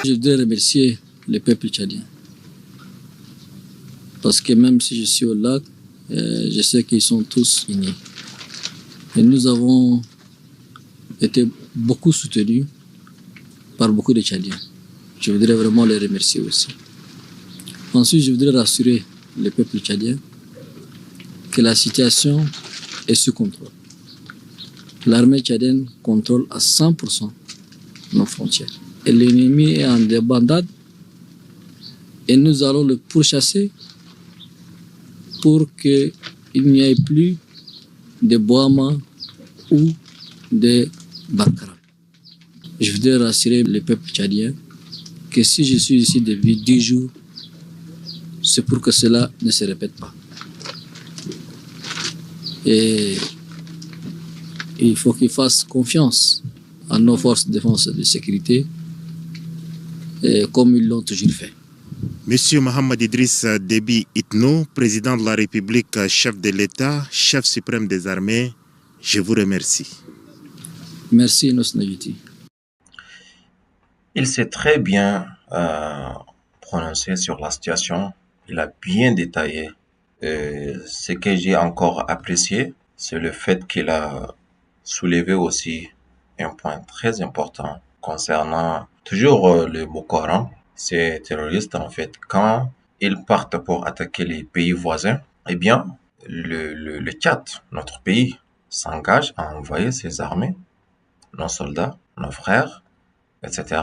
Je voudrais remercier le peuple tchadien. Parce que même si je suis au lac, je sais qu'ils sont tous unis. Et nous avons été beaucoup soutenus par beaucoup de Tchadiens. Je voudrais vraiment les remercier aussi. Ensuite, je voudrais rassurer le peuple tchadien que la situation est sous contrôle. L'armée tchadienne contrôle à 100% nos frontières. Et l'ennemi est en débandade et nous allons le pourchasser pour qu'il n'y ait plus de Boama ou de Barkara. Je voudrais rassurer le peuple tchadien que si je suis ici depuis 10 jours, c'est pour que cela ne se répète pas. Et il faut qu'ils fassent confiance à nos forces de défense et de sécurité, comme ils l'ont toujours fait. Monsieur Mohamed Idriss Déby Itno, président de la République, chef de l'État, chef suprême des armées, je vous remercie. Merci, Nosnagiti. Il s'est très bien prononcé sur la situation. Il a bien détaillé. Ce que j'ai encore apprécié, c'est le fait qu'il a soulevé aussi un point très important concernant toujours le Boko Haram. Ces terroristes, en fait, quand ils partent pour attaquer les pays voisins, eh bien, le Tchad, notre pays, s'engage à envoyer ses armées, nos soldats, nos frères, etc.,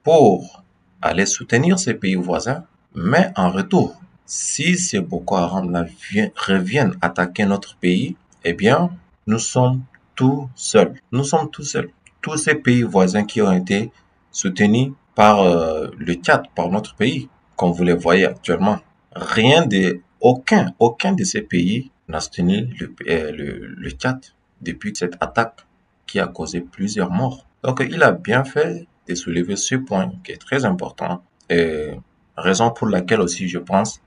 pour aller soutenir ces pays voisins. Mais en retour, si ces Boko Haram reviennent attaquer notre pays, eh bien, nous sommes tout seuls. Nous sommes tout seuls. Tous ces pays voisins qui ont été soutenus par le Tchad, par notre pays, comme vous les voyez actuellement. Aucun de ces pays n'a soutenu le Tchad depuis cette attaque qui a causé plusieurs morts. Donc, il a bien fait de soulever ce point qui est très important. Et raison pour laquelle aussi je pense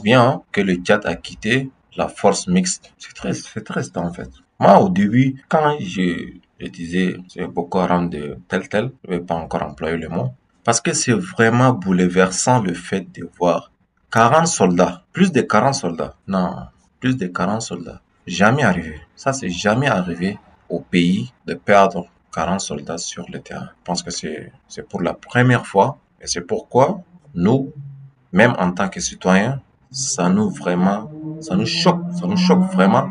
bien que le Tchad a quitté la force mixte. C'est triste en fait. Moi, au début, quand je disais c'est Boko Haram de tel, je ne vais pas encore employer le mot, parce que c'est vraiment bouleversant le fait de voir 40 soldats, plus de 40 soldats, non, plus de 40 soldats, jamais arrivé. Ça, c'est jamais arrivé au pays de perdre 40 soldats sur le terrain. Je pense que c'est pour la première fois et c'est pourquoi nous, même en tant que citoyens, ça nous choque vraiment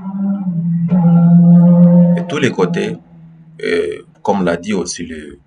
de tous les côtés. Et comme l'a dit aussi le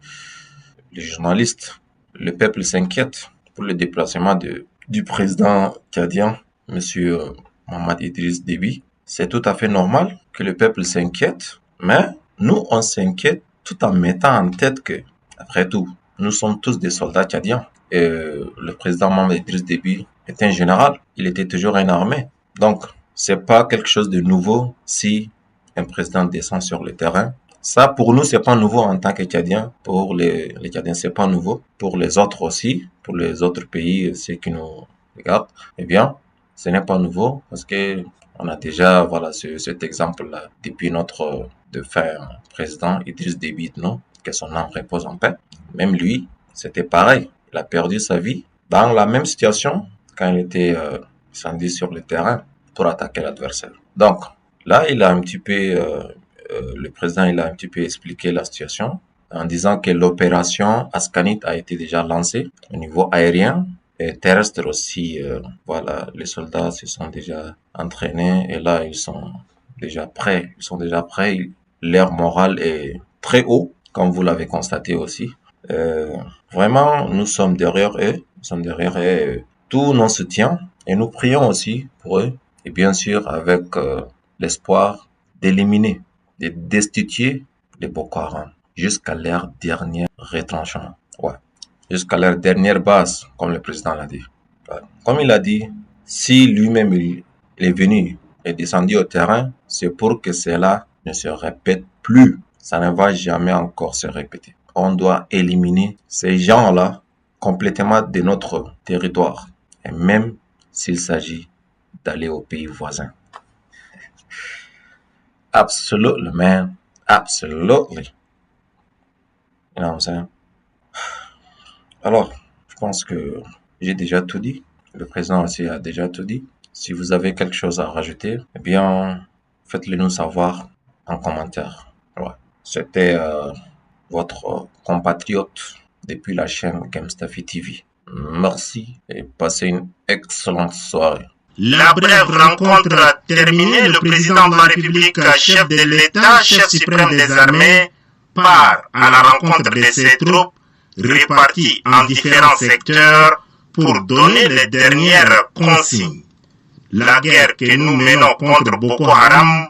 journaliste, le peuple s'inquiète pour le déplacement du président tchadien, monsieur Mohamed Idriss Déby. C'est tout à fait normal que le peuple s'inquiète, mais nous, on s'inquiète tout en mettant en tête que, après tout, nous sommes tous des soldats tchadiens. Et le président Mohamed Idriss Déby est un général. Il était toujours en armée. Donc, c'est pas quelque chose de nouveau si un président descend sur le terrain. Ça, pour nous, c'est pas nouveau en tant que Tchadiens. Pour les Tchadiens, c'est pas nouveau. Pour les autres aussi, pour les autres pays, ceux qui nous regardent, eh bien, ce n'est pas nouveau parce que on a déjà, voilà, cet exemple-là depuis notre défunt président Idriss Déby Itno, que son âme repose en paix. Même lui, c'était pareil. Il a perdu sa vie dans la même situation quand il était descendu sur le terrain pour attaquer l'adversaire. Donc, là, il a un petit peu, le président, il a un petit peu expliqué la situation en disant que l'opération Ascanit a été déjà lancée au niveau aérien et terrestre aussi. Voilà, les soldats se sont déjà entraînés et là, ils sont déjà prêts. Leur moral est très haut, comme vous l'avez constaté aussi. Vraiment, nous sommes derrière eux. Nous sommes derrière eux. Tout nos soutiens et nous prions aussi pour eux. Et bien sûr, avec l'espoir d'éliminer, de destituer les Boko Haram jusqu'à leur dernier retranchement. Ouais. jusqu'à leur dernière base, comme le président l'a dit. Comme il a dit, si lui-même il est venu et descendu au terrain, c'est pour que cela ne se répète plus. Ça ne va jamais encore se répéter. On doit éliminer ces gens-là complètement de notre territoire, et même s'il s'agit d'aller aux pays voisins. Absolutely, man. Absolutely. You know what I'm saying? Alors, je pense que j'ai déjà tout dit. Le président aussi a déjà tout dit. Si vous avez quelque chose à rajouter, eh bien, faites-le nous savoir en commentaire. Ouais. C'était votre compatriote depuis la chaîne Gamestafi TV. Merci et passez une excellente soirée. La brève rencontre terminée, le président de la République, chef de l'État, chef suprême des armées, part à la rencontre de ses troupes réparties en différents secteurs pour donner les dernières consignes. La guerre que nous menons contre Boko Haram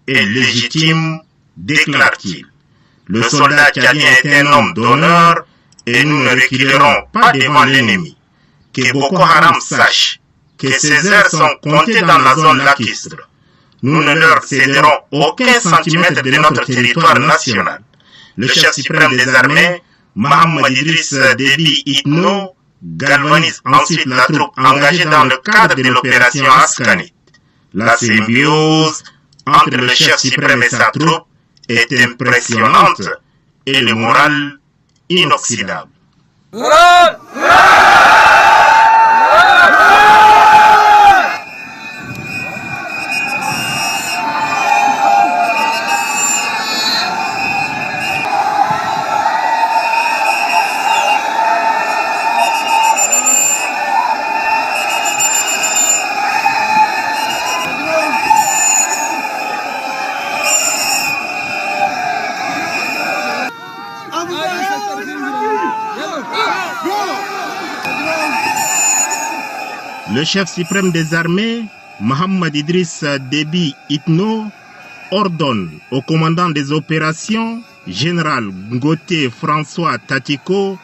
est légitime, déclare-t-il. Le soldat tchadien est un homme d'honneur et nous ne reculerons pas devant l'ennemi. Que Boko Haram sache que ces heures sont comptées dans la zone lacustre. Nous ne leur céderons aucun centimètre de notre territoire national. Le chef suprême des armées, Mohamed Idriss Déby Itno, galvanise ensuite la troupe engagée dans le cadre de l'opération Askanit. La symbiose entre le chef suprême et sa troupe est impressionnante et le moral inoxydable. Le chef suprême des armées, Mohamed Idriss Déby Itno, ordonne au commandant des opérations, général Ngoté François Tatiko,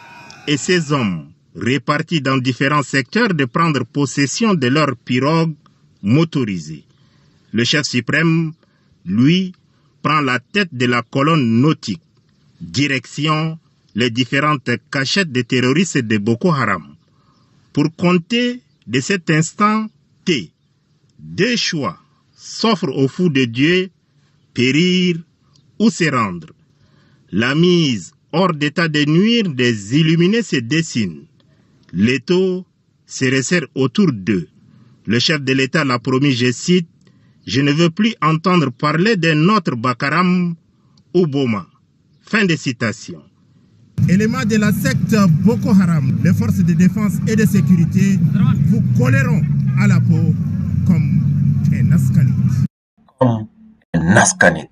et ses hommes répartis dans différents secteurs de prendre possession de leurs pirogues motorisées. Le chef suprême, lui, prend la tête de la colonne nautique, direction les différentes cachettes des terroristes de Boko Haram. Pour compter de cet instant T, deux choix s'offrent au fou de Dieu, périr ou se rendre. La mise hors d'état de nuire des illuminés se dessine. L'étau se resserre autour d'eux. Le chef de l'État l'a promis, je cite, « Je ne veux plus entendre parler d'un autre Bakaram ou Boma ». Fin de citation. Éléments de la secte Boko Haram, les forces de défense et de sécurité vous colleront à la peau comme un ascanite. Comme un ascanite.